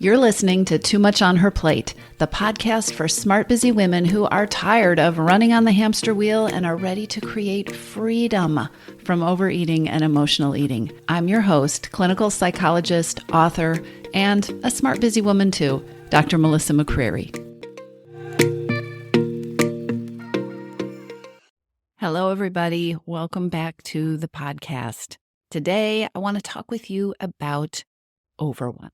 You're listening to Too Much on Her Plate, the podcast for smart, busy women who are tired of running on the hamster wheel and are ready to create freedom from overeating and emotional eating. I'm your host, clinical psychologist, author, and a smart, busy woman too, Dr. Melissa McCreary. Hello, everybody. Welcome back to the podcast. Today, I want to talk with you about overwhelm.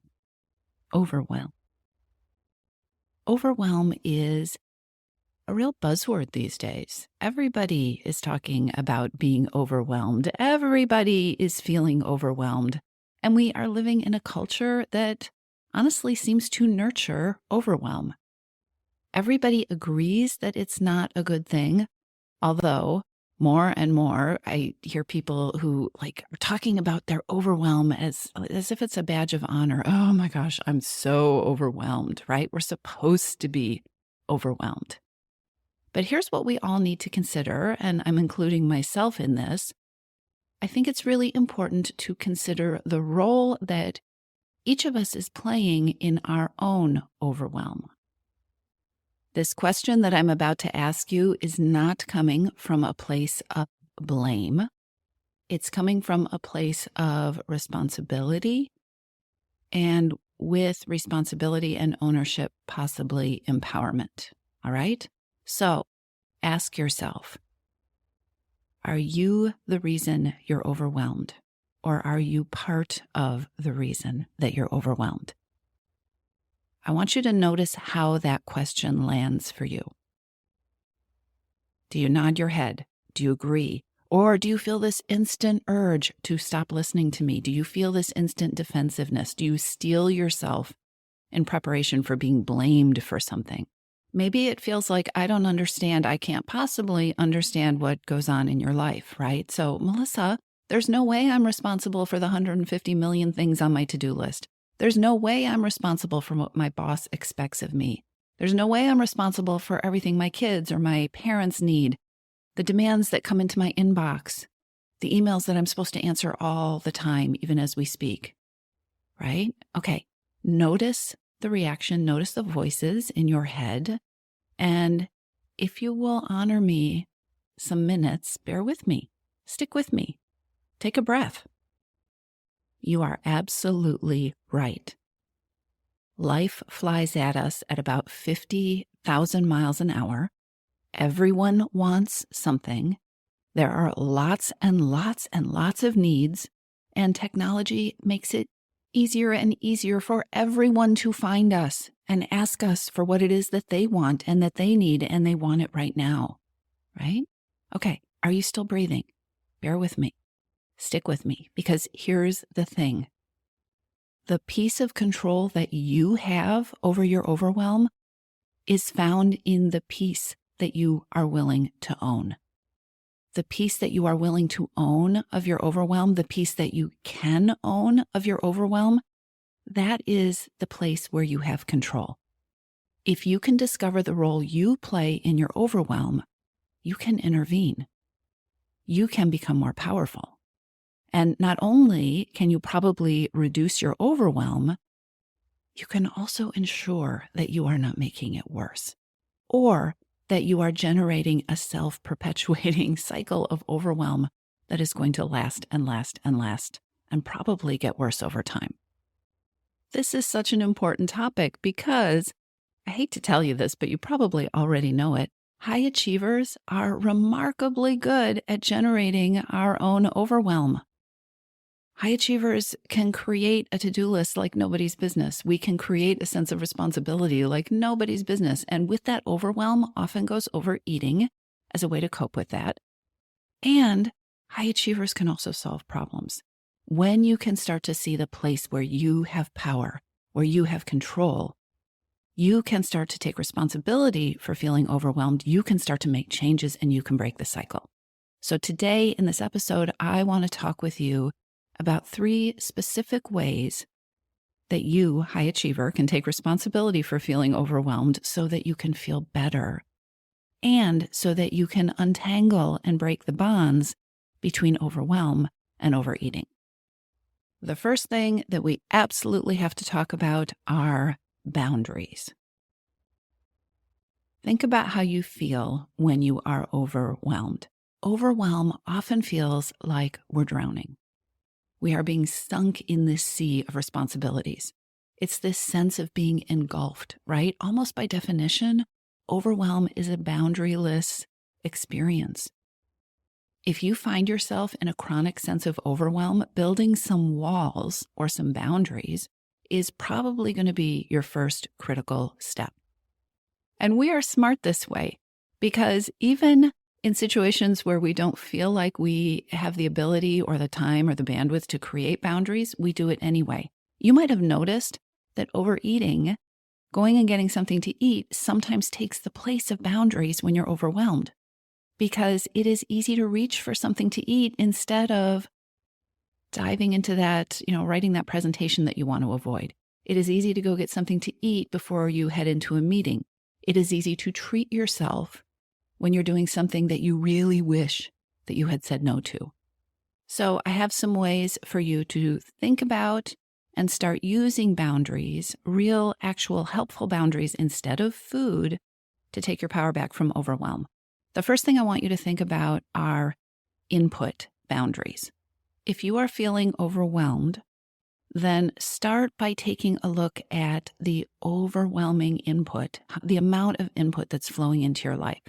Overwhelm is a real buzzword these days. Everybody is talking about being overwhelmed. Everybody is feeling overwhelmed. And we are living in a culture that honestly seems to nurture overwhelm. Everybody agrees that it's not a good thing, although more and more, I hear people who are talking about their overwhelm as if it's a badge of honor. Oh my gosh, I'm so overwhelmed, right? We're supposed to be overwhelmed. But here's what we all need to consider, and I'm including myself in this. I think it's really important to consider the role that each of us is playing in our own overwhelm. This question that I'm about to ask you is not coming from a place of blame. It's coming from a place of responsibility, and with responsibility and ownership, possibly empowerment. All right? So ask yourself, are you the reason you're overwhelmed, or are you part of the reason that you're overwhelmed? I want you to notice how that question lands for you. Do you nod your head? Do you agree? Or do you feel this instant urge to stop listening to me? Do you feel this instant defensiveness? Do you steel yourself in preparation for being blamed for something? Maybe it feels like I don't understand. I can't possibly understand what goes on in your life, right? So, Melissa, there's no way I'm responsible for the 150 million things on my to-do list. There's no way I'm responsible for what my boss expects of me. There's no way I'm responsible for everything my kids or my parents need, the demands that come into my inbox, the emails that I'm supposed to answer all the time, even as we speak, right? Okay, notice the reaction, notice the voices in your head, and if you will honor me some minutes, bear with me, stick with me, take a breath. You are absolutely right. Life flies at us at about 50,000 miles an hour. Everyone wants something. There are lots and lots and lots of needs, and technology makes it easier and easier for everyone to find us and ask us for what it is that they want and that they need, and they want it right now, right? Okay, are you still breathing? Bear with me. Stick with me, because here's the thing. The piece of control that you have over your overwhelm is found in the piece that you are willing to own. The piece that you are willing to own of your overwhelm, the piece that you can own of your overwhelm, that is the place where you have control. If you can discover the role you play in your overwhelm, you can intervene. You can become more powerful. And not only can you probably reduce your overwhelm, you can also ensure that you are not making it worse, or that you are generating a self-perpetuating cycle of overwhelm that is going to last and last and last, and probably get worse over time. This is such an important topic because, I hate to tell you this, but you probably already know it, high achievers are remarkably good at generating our own overwhelm. High achievers can create a to-do list like nobody's business. We can create a sense of responsibility like nobody's business. And with that overwhelm often goes overeating as a way to cope with that. And high achievers can also solve problems. When you can start to see the place where you have power, where you have control, you can start to take responsibility for feeling overwhelmed. You can start to make changes and you can break the cycle. So today in this episode, I want to talk with you about 3 specific ways that you, high achiever, can take responsibility for feeling overwhelmed so that you can feel better and so that you can untangle and break the bonds between overwhelm and overeating. The first thing that we absolutely have to talk about are boundaries. Think about how you feel when you are overwhelmed. Overwhelm often feels like we're drowning. We are being sunk in this sea of responsibilities. It's this sense of being engulfed, right? Almost by definition, overwhelm is a boundaryless experience. If you find yourself in a chronic sense of overwhelm, building some walls or some boundaries is probably going to be your first critical step. And we are smart this way because even in situations where we don't feel like we have the ability or the time or the bandwidth to create boundaries, we do it anyway. You might have noticed that overeating, going and getting something to eat, sometimes takes the place of boundaries when you're overwhelmed, because it is easy to reach for something to eat instead of diving into that, writing that presentation that you want to avoid. It is easy to go get something to eat before you head into a meeting. It is easy to treat yourself when you're doing something that you really wish that you had said no to. So I have some ways for you to think about and start using boundaries, real, actual, helpful boundaries instead of food, to take your power back from overwhelm. The first thing I want you to think about are input boundaries. If you are feeling overwhelmed, then start by taking a look at the overwhelming input, the amount of input that's flowing into your life.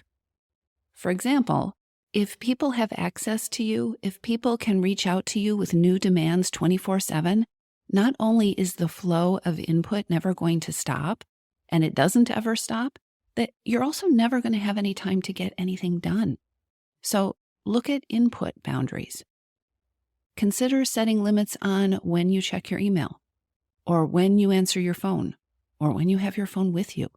For example, if people have access to you, if people can reach out to you with new demands 24/7, not only is the flow of input never going to stop, and it doesn't ever stop, that you're also never going to have any time to get anything done. So look at input boundaries. Consider setting limits on when you check your email, or when you answer your phone, or when you have your phone with you.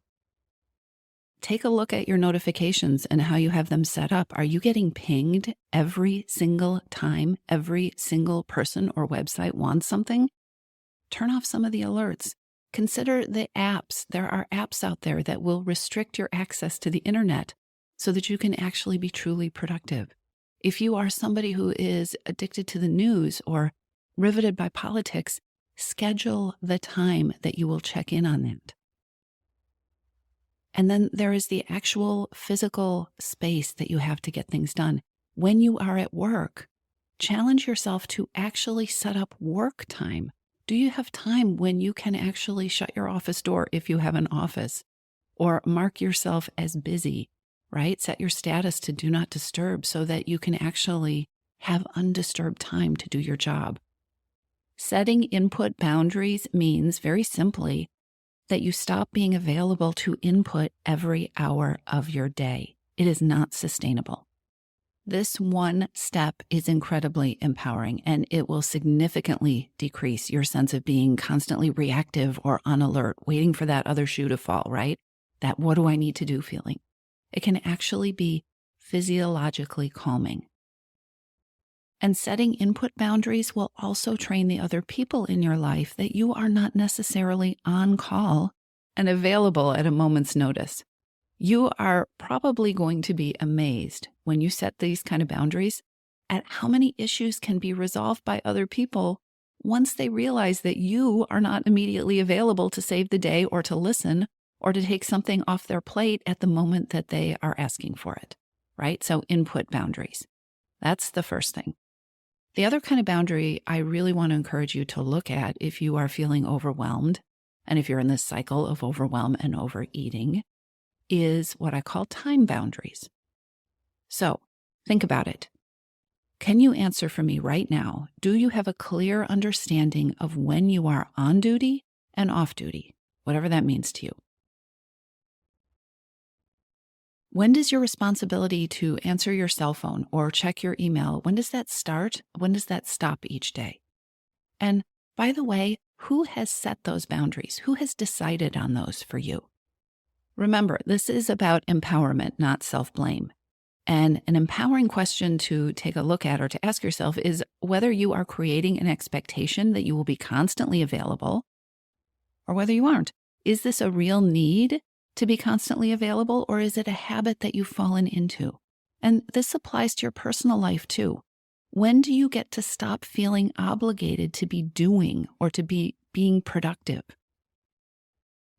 Take a look at your notifications and how you have them set up. Are you getting pinged every single time every single person or website wants something? Turn off some of the alerts. Consider the apps. There are apps out there that will restrict your access to the internet so that you can actually be truly productive. If you are somebody who is addicted to the news or riveted by politics, schedule the time that you will check in on that. And then there is the actual physical space that you have to get things done. When you are at work, challenge yourself to actually set up work time. Do you have time when you can actually shut your office door if you have an office, or mark yourself as busy, right? Set your status to do not disturb so that you can actually have undisturbed time to do your job. Setting input boundaries means, very simply, that you stop being available to input every hour of your day. It is not sustainable. This one step is incredibly empowering, and it will significantly decrease your sense of being constantly reactive or on alert, waiting for that other shoe to fall, right? That what do I need to do feeling. It can actually be physiologically calming. And setting input boundaries will also train the other people in your life that you are not necessarily on call and available at a moment's notice. You are probably going to be amazed when you set these kind of boundaries at how many issues can be resolved by other people once they realize that you are not immediately available to save the day or to listen or to take something off their plate at the moment that they are asking for it, right? So input boundaries. That's the first thing. The other kind of boundary I really want to encourage you to look at if you are feeling overwhelmed, and if you're in this cycle of overwhelm and overeating, is what I call time boundaries. So think about it. Can you answer for me right now? Do you have a clear understanding of when you are on duty and off duty, whatever that means to you? When does your responsibility to answer your cell phone or check your email, when does that start? When does that stop each day? And by the way, who has set those boundaries? Who has decided on those for you? Remember, this is about empowerment, not self-blame. And an empowering question to take a look at or to ask yourself is whether you are creating an expectation that you will be constantly available or whether you aren't. Is this a real need to be constantly available, or is it a habit that you've fallen into? And this applies to your personal life too. When do you get to stop feeling obligated to be doing or to be being productive?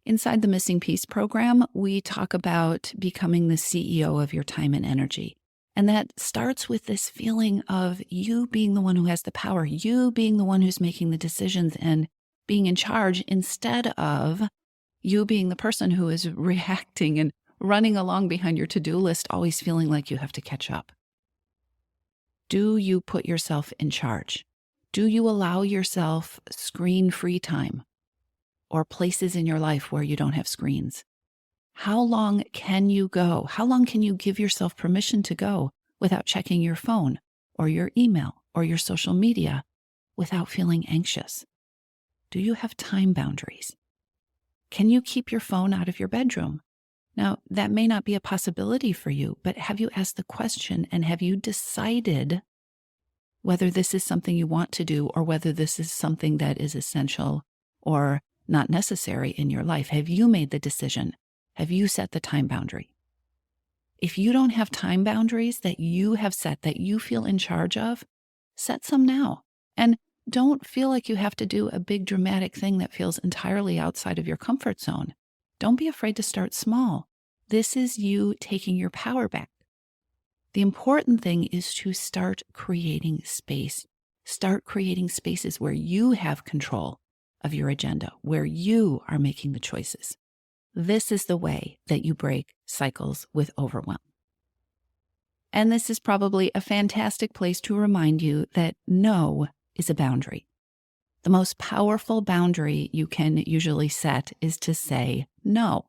Inside the Missing Piece program, we talk about becoming the CEO of your time and energy. And that starts with this feeling of you being the one who has the power, you being the one who's making the decisions and being in charge, instead of you being the person who is reacting and running along behind your to-do list, always feeling like you have to catch up. Do you put yourself in charge? Do you allow yourself screen-free time or places in your life where you don't have screens? How long can you go? How long can you give yourself permission to go without checking your phone or your email or your social media without feeling anxious? Do you have time boundaries? Can you keep your phone out of your bedroom? Now, that may not be a possibility for you, but have you asked the question and have you decided whether this is something you want to do or whether this is something that is essential or not necessary in your life? Have you made the decision? Have you set the time boundary? If you don't have time boundaries that you have set, that you feel in charge of, set some now. And don't feel like you have to do a big dramatic thing that feels entirely outside of your comfort zone. Don't be afraid to start small. This is you taking your power back. The important thing is to start creating space. Start creating spaces where you have control of your agenda, where you are making the choices. This is the way that you break cycles with overwhelm. And this is probably a fantastic place to remind you that no is a boundary. The most powerful boundary you can usually set is to say no,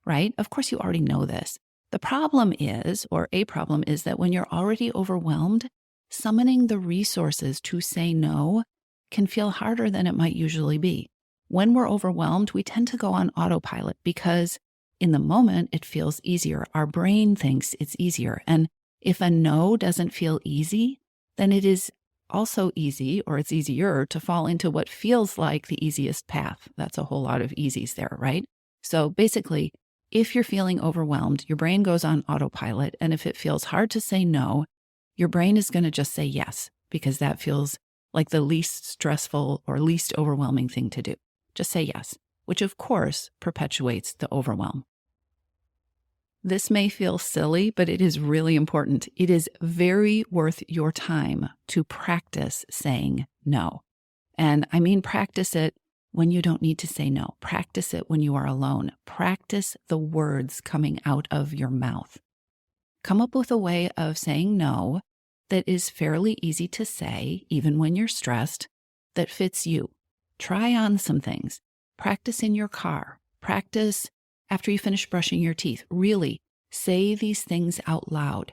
right? Of course, you already know this. The problem is, or a problem is, that when you're already overwhelmed, summoning the resources to say no can feel harder than it might usually be. When we're overwhelmed, we tend to go on autopilot because in the moment it feels easier. Our brain thinks it's easier. And if a no doesn't feel easy, then it is also easy, or it's easier, to fall into what feels like the easiest path. That's a whole lot of easies there, right? So basically, if you're feeling overwhelmed, your brain goes on autopilot. And if it feels hard to say no, your brain is going to just say yes, because that feels like the least stressful or least overwhelming thing to do. Just say yes, which of course perpetuates the overwhelm. This may feel silly, but it is really important. It is very worth your time to practice saying no. And I mean practice it when you don't need to say no. Practice it when you are alone. Practice the words coming out of your mouth. Come up with a way of saying no that is fairly easy to say, even when you're stressed, that fits you. Try on some things. Practice in your car. Practice after you finish brushing your teeth. Really, say these things out loud.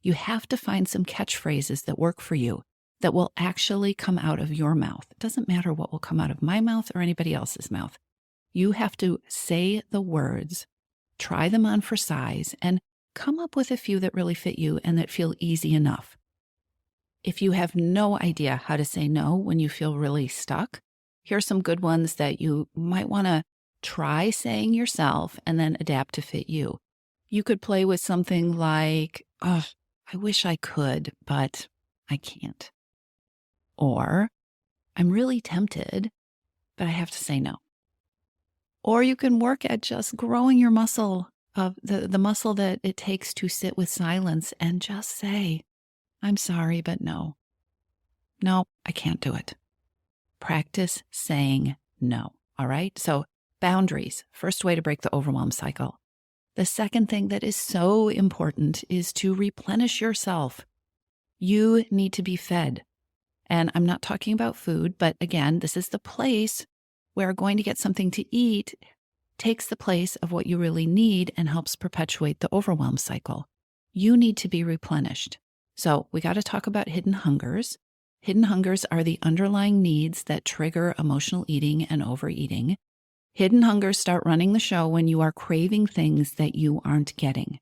You have to find some catchphrases that work for you, that will actually come out of your mouth. It doesn't matter what will come out of my mouth or anybody else's mouth. You have to say the words, try them on for size, and come up with a few that really fit you and that feel easy enough. If you have no idea how to say no when you feel really stuck, here are some good ones that you might want to try saying yourself and then adapt to fit you. You could play with something like, oh, I wish I could, but I can't. Or, I'm really tempted, but I have to say no. Or you can work at just growing your muscle of the muscle that it takes to sit with silence and just say, I'm sorry, but no. No, I can't do it. Practice saying no, all right? So boundaries, first way to break the overwhelm cycle. The second thing that is so important is to replenish yourself. You need to be fed. And I'm not talking about food, but again, this is the place where going to get something to eat takes the place of what you really need and helps perpetuate the overwhelm cycle. You need to be replenished. So we got to talk about hidden hungers. Hidden hungers are the underlying needs that trigger emotional eating and overeating. Hidden hungers start running the show when you are craving things that you aren't getting.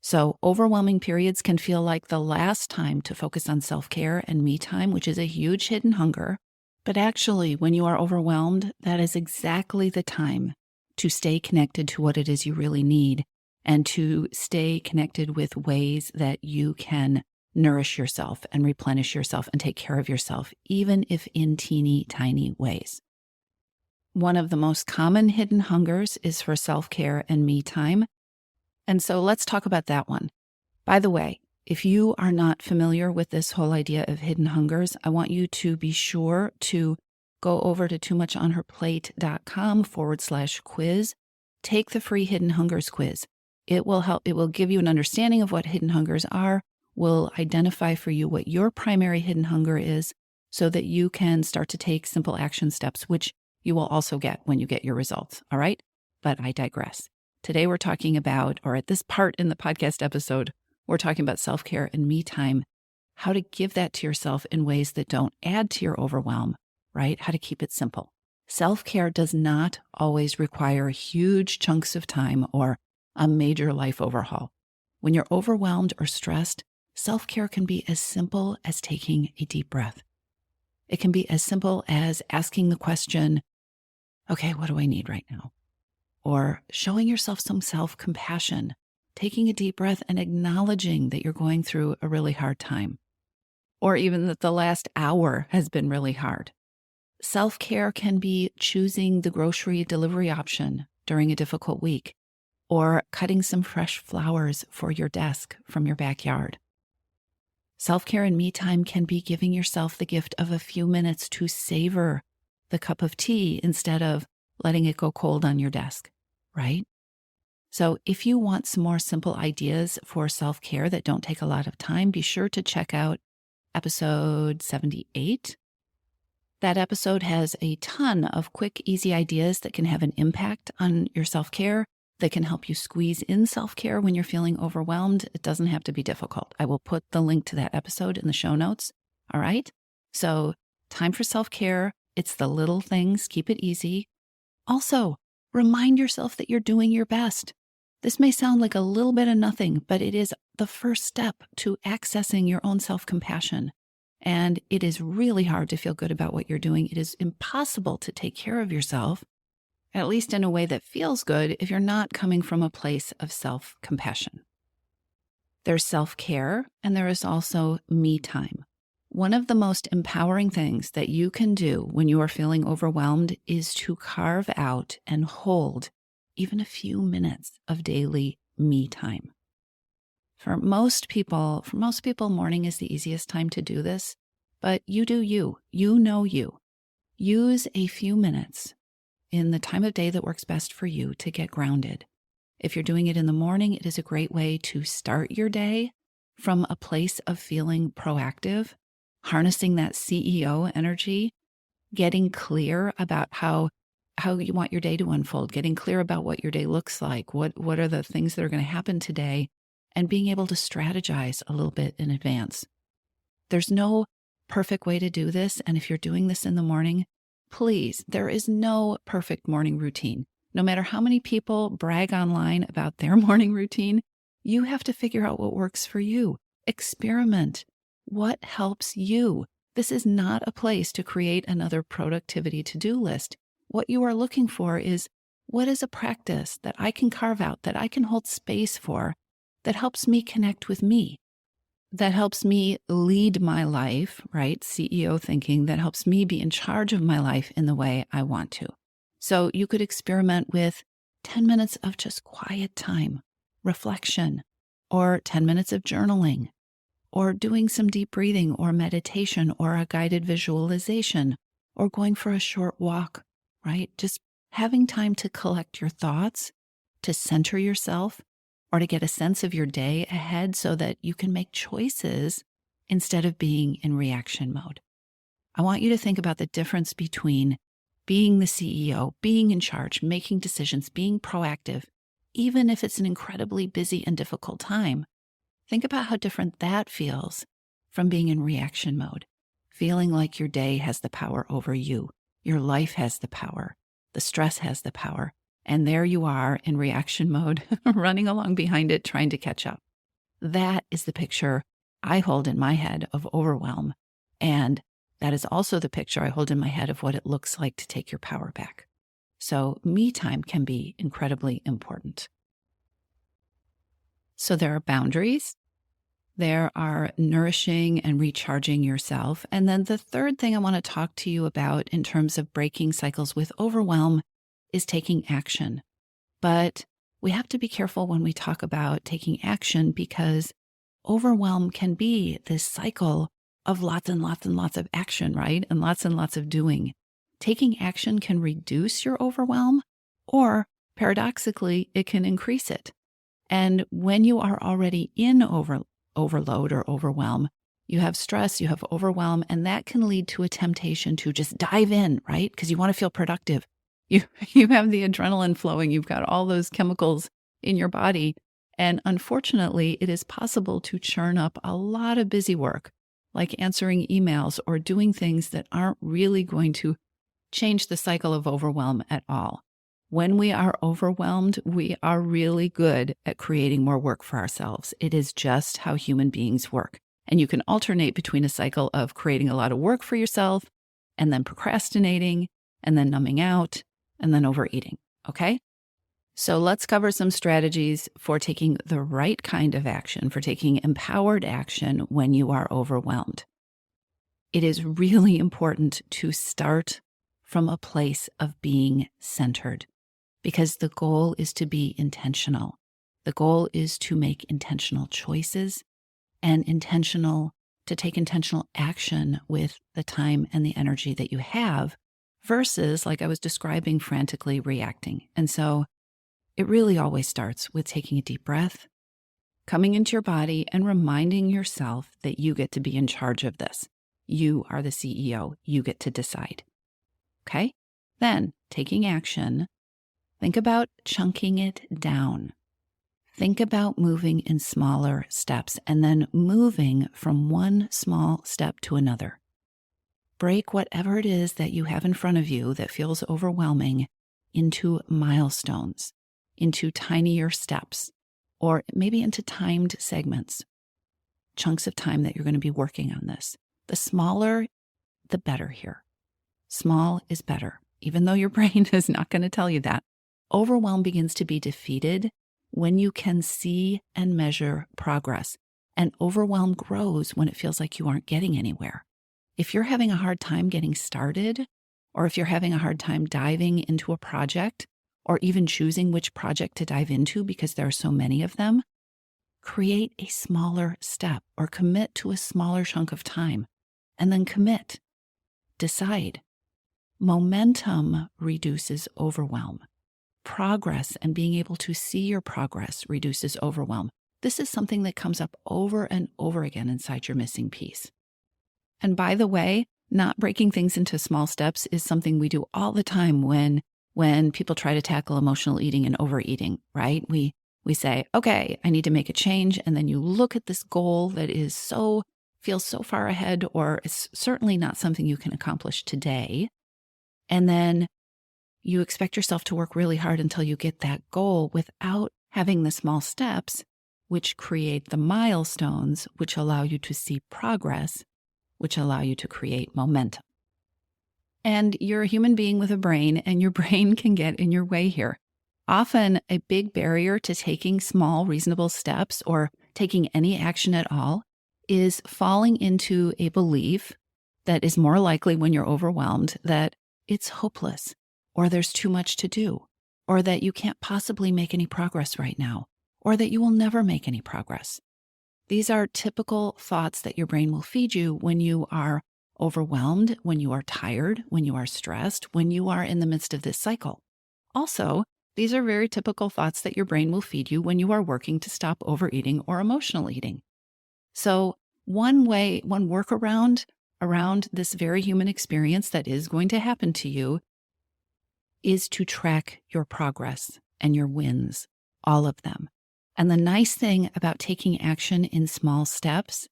So overwhelming periods can feel like the last time to focus on self-care and me time, which is a huge hidden hunger. But actually, when you are overwhelmed, that is exactly the time to stay connected to what it is you really need and to stay connected with ways that you can nourish yourself and replenish yourself and take care of yourself, even if in teeny tiny ways. One of the most common hidden hungers is for self-care and me time. And so let's talk about that one. By the way, if you are not familiar with this whole idea of hidden hungers, I want you to be sure to go over to toomuchonherplate.com/quiz. Take the free hidden hungers quiz. It will help. It will give you an understanding of what hidden hungers are, will identify for you what your primary hidden hunger is so that you can start to take simple action steps, which you will also get when you get your results. All right. But I digress. Today we're talking about, or at this part in the podcast episode, we're talking about self-care and me time, how to give that to yourself in ways that don't add to your overwhelm, right? How to keep it simple. Self-care does not always require huge chunks of time or a major life overhaul. When you're overwhelmed or stressed, self-care can be as simple as taking a deep breath. It can be as simple as asking the question, okay, what do I need right now? Or showing yourself some self-compassion, taking a deep breath and acknowledging that you're going through a really hard time, or even that the last hour has been really hard. Self-care can be choosing the grocery delivery option during a difficult week, or cutting some fresh flowers for your desk from your backyard. Self-care and me time can be giving yourself the gift of a few minutes to savor the cup of tea instead of letting it go cold on your desk, right? So if you want some more simple ideas for self-care that don't take a lot of time, be sure to check out episode 78. That episode has a ton of quick, easy ideas that can have an impact on your self-care, that can help you squeeze in self-care when you're feeling overwhelmed. It doesn't have to be difficult. I will put the link to that episode in the show notes. All right? So time for self-care. It's the little things. Keep it easy. Also, remind yourself that you're doing your best. This may sound like a little bit of nothing, but it is the first step to accessing your own self-compassion. And it is really hard to feel good about what you're doing. It is impossible to take care of yourself, at least in a way that feels good, if you're not coming from a place of self-compassion. There's self-care, and there is also me time. One of the most empowering things that you can do when you are feeling overwhelmed is to carve out and hold even a few minutes of daily me time. For most people, morning is the easiest time to do this, but you do you. You know you. Use a few minutes in the time of day that works best for you to get grounded. If you're doing it in the morning, it is a great way to start your day from a place of feeling proactive, harnessing that CEO energy, getting clear about how you want your day to unfold, getting clear about what your day looks like, what are the things that are going to happen today, and being able to strategize a little bit in advance. There's no perfect way to do this, and if you're doing this in the morning, please, there is no perfect morning routine. No matter how many people brag online about their morning routine, you have to figure out what works for you. Experiment. What helps you? This is not a place to create another productivity to-do list. What you are looking for is, what is a practice that I can carve out, that I can hold space for, that helps me connect with me, that helps me lead my life, right? CEO thinking, that helps me be in charge of my life in the way I want to. So you could experiment with 10 minutes of just quiet time, reflection, or 10 minutes of journaling, or doing some deep breathing or meditation or a guided visualization, or going for a short walk, right? Just having time to collect your thoughts, to center yourself, or to get a sense of your day ahead so that you can make choices instead of being in reaction mode. I want you to think about the difference between being the CEO, being in charge, making decisions, being proactive, even if it's an incredibly busy and difficult time. Think about how different that feels from being in reaction mode, feeling like your day has the power over you, your life has the power, the stress has the power, and there you are in reaction mode, running along behind it, trying to catch up. That is the picture I hold in my head of overwhelm, and that is also the picture I hold in my head of what it looks like to take your power back. So me time can be incredibly important. So there are boundaries. There are nourishing and recharging yourself. And then the third thing I want to talk to you about in terms of breaking cycles with overwhelm is taking action. But we have to be careful when we talk about taking action, because overwhelm can be this cycle of lots and lots and lots of action, right? And lots of doing. Taking action can reduce your overwhelm, or paradoxically, it can increase it. And when you are already in overload or overwhelm, you have stress, you have overwhelm, and that can lead to a temptation to just dive in, right? Because you want to feel productive. You have the adrenaline flowing, you've got all those chemicals in your body. And unfortunately, it is possible to churn up a lot of busy work, like answering emails or doing things that aren't really going to change the cycle of overwhelm at all. When we are overwhelmed, we are really good at creating more work for ourselves. It is just how human beings work. And you can alternate between a cycle of creating a lot of work for yourself and then procrastinating and then numbing out and then overeating, okay? So let's cover some strategies for taking the right kind of action, for taking empowered action when you are overwhelmed. It is really important to start from a place of being centered, because the goal is to be intentional. The goal is to make intentional choices and to take intentional action with the time and the energy that you have, versus, like I was describing, frantically reacting. And so it really always starts with taking a deep breath, coming into your body, and reminding yourself that you get to be in charge of this. You are the CEO. You get to decide. Okay? Then, taking action, think about chunking it down. Think about moving in smaller steps and then moving from one small step to another. Break whatever it is that you have in front of you that feels overwhelming into milestones, into tinier steps, or maybe into timed segments, chunks of time that you're going to be working on this. The smaller, the better here. Small is better, even though your brain is not going to tell you that. Overwhelm begins to be defeated when you can see and measure progress, and overwhelm grows when it feels like you aren't getting anywhere. If you're having a hard time getting started, or if you're having a hard time diving into a project, or even choosing which project to dive into because there are so many of them, create a smaller step or commit to a smaller chunk of time, and then commit. Decide. Momentum reduces overwhelm. Progress and being able to see your progress reduces overwhelm. This is something that comes up over and over again inside your missing piece. And by the way, not breaking things into small steps is something we do all the time when people try to tackle emotional eating and overeating, right? We say, okay, I need to make a change. And then you look at this goal that feels so far ahead, or it's certainly not something you can accomplish today. And then you expect yourself to work really hard until you get that goal without having the small steps, which create the milestones, which allow you to see progress, which allow you to create momentum. And you're a human being with a brain, and your brain can get in your way here. Often a big barrier to taking small, reasonable steps or taking any action at all is falling into a belief that is more likely when you're overwhelmed that it's hopeless, or there's too much to do, or that you can't possibly make any progress right now, or that you will never make any progress. These are typical thoughts that your brain will feed you when you are overwhelmed, when you are tired, when you are stressed, when you are in the midst of this cycle. Also, these are very typical thoughts that your brain will feed you when you are working to stop overeating or emotional eating. So one workaround around this very human experience that is going to happen to you is to track your progress and your wins, all of them. And the nice thing about taking action in small steps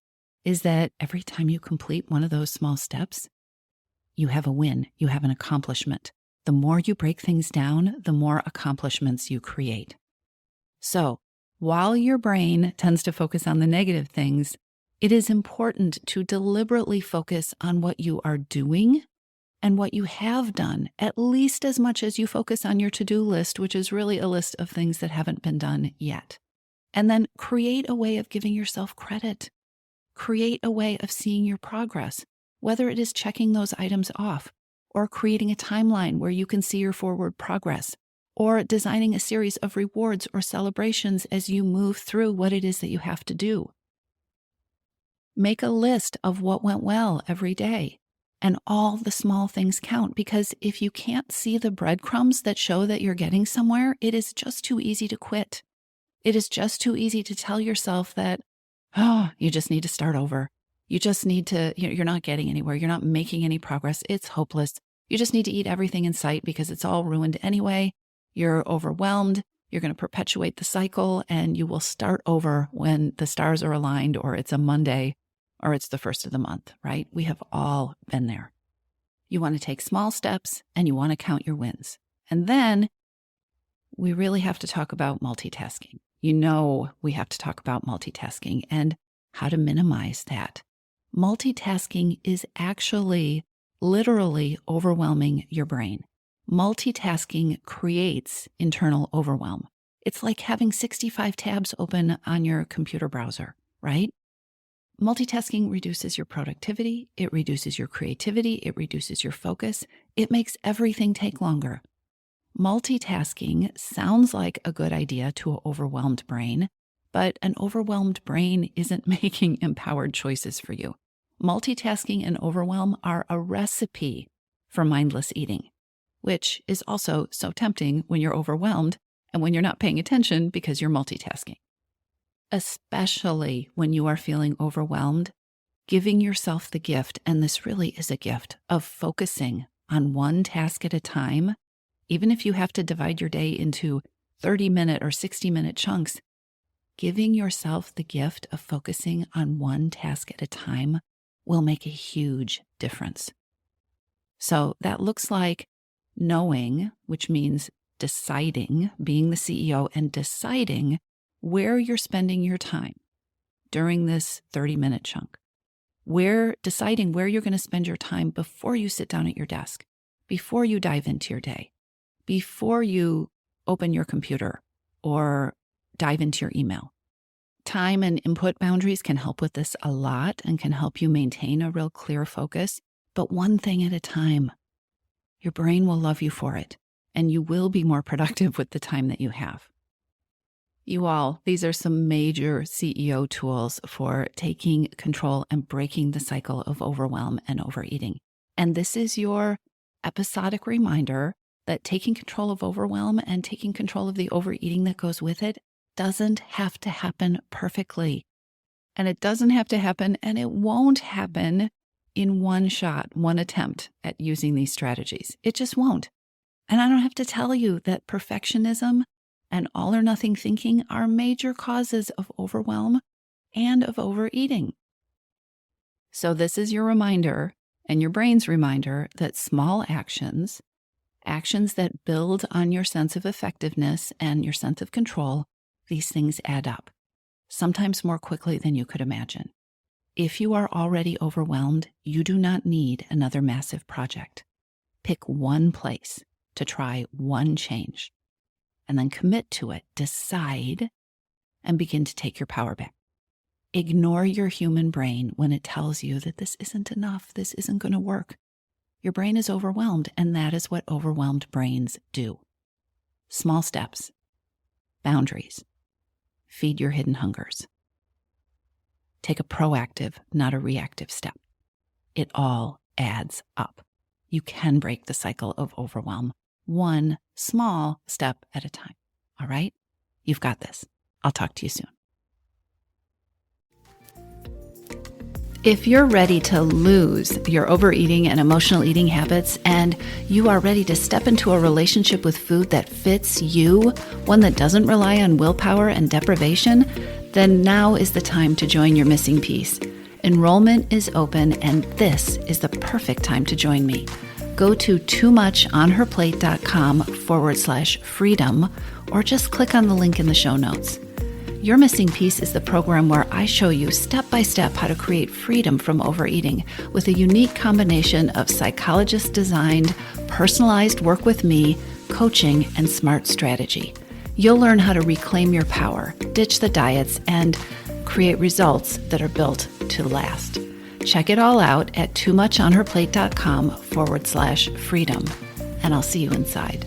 is that every time you complete one of those small steps, you have a win, you have an accomplishment. The more you break things down, the more accomplishments you create. So, while your brain tends to focus on the negative things, it is important to deliberately focus on what you are doing and what you have done, at least as much as you focus on your to-do list, which is really a list of things that haven't been done yet. And then create a way of giving yourself credit. Create a way of seeing your progress, whether it is checking those items off, or creating a timeline where you can see your forward progress, or designing a series of rewards or celebrations as you move through what it is that you have to do. Make a list of what went well every day, and all the small things count, because if you can't see the breadcrumbs that show that you're getting somewhere, it is just too easy to quit. It is just too easy to tell yourself that, oh, you just need to start over. You just need to, you're not getting anywhere. You're not making any progress. It's hopeless. You just need to eat everything in sight because it's all ruined anyway. You're overwhelmed. You're going to perpetuate the cycle, and you will start over when the stars are aligned, or it's a Monday, or it's the first of the month, right? We have all been there. You want to take small steps, and you want to count your wins. And then we really have to talk about multitasking. We have to talk about multitasking and how to minimize that. Multitasking is actually literally overwhelming your brain. Multitasking creates internal overwhelm. It's like having 65 tabs open on your computer browser, right? Multitasking reduces your productivity, it reduces your creativity, it reduces your focus, it makes everything take longer. Multitasking sounds like a good idea to an overwhelmed brain, but an overwhelmed brain isn't making empowered choices for you. Multitasking and overwhelm are a recipe for mindless eating, which is also so tempting when you're overwhelmed and when you're not paying attention because you're multitasking. Especially when you are feeling overwhelmed, giving yourself the gift, and this really is a gift, of focusing on one task at a time, even if you have to divide your day into 30-minute or 60-minute chunks, giving yourself the gift of focusing on one task at a time will make a huge difference. So that looks like knowing, which means deciding, being the CEO and deciding where you're spending your time during this 30-minute chunk. Deciding where you're going to spend your time before you sit down at your desk, before you dive into your day, before you open your computer or dive into your email. Time and input boundaries can help with this a lot and can help you maintain a real clear focus, but one thing at a time. Your brain will love you for it, and you will be more productive with the time that you have. You all, these are some major CEO tools for taking control and breaking the cycle of overwhelm and overeating. And this is your episodic reminder that taking control of overwhelm and taking control of the overeating that goes with it doesn't have to happen perfectly. And it doesn't have to happen, and it won't happen in one shot, one attempt at using these strategies. It just won't. And I don't have to tell you that perfectionism and all or nothing thinking are major causes of overwhelm and of overeating. So this is your reminder and your brain's reminder that small actions that build on your sense of effectiveness and your sense of control, these things add up, sometimes more quickly than you could imagine. If you are already overwhelmed, you do not need another massive project. Pick one place to try one change, and then commit to it, decide, and begin to take your power back. Ignore your human brain when it tells you that this isn't enough, this isn't going to work. Your brain is overwhelmed, and that is what overwhelmed brains do. Small steps, boundaries, feed your hidden hungers. Take a proactive, not a reactive step. It all adds up. You can break the cycle of overwhelm one small step at a time. All right? You've got this. I'll talk to you soon. If you're ready to lose your overeating and emotional eating habits, and you are ready to step into a relationship with food that fits you, one that doesn't rely on willpower and deprivation, then now is the time to join your missing piece. Enrollment is open, and this is the perfect time to join me. Go to toomuchonherplate.com/freedom, or just click on the link in the show notes. Your Missing Piece is the program where I show you step-by-step how to create freedom from overeating with a unique combination of psychologist-designed, personalized work with me, coaching, and smart strategy. You'll learn how to reclaim your power, ditch the diets, and create results that are built to last. Check it all out at toomuchonherplate.com/freedom, and I'll see you inside.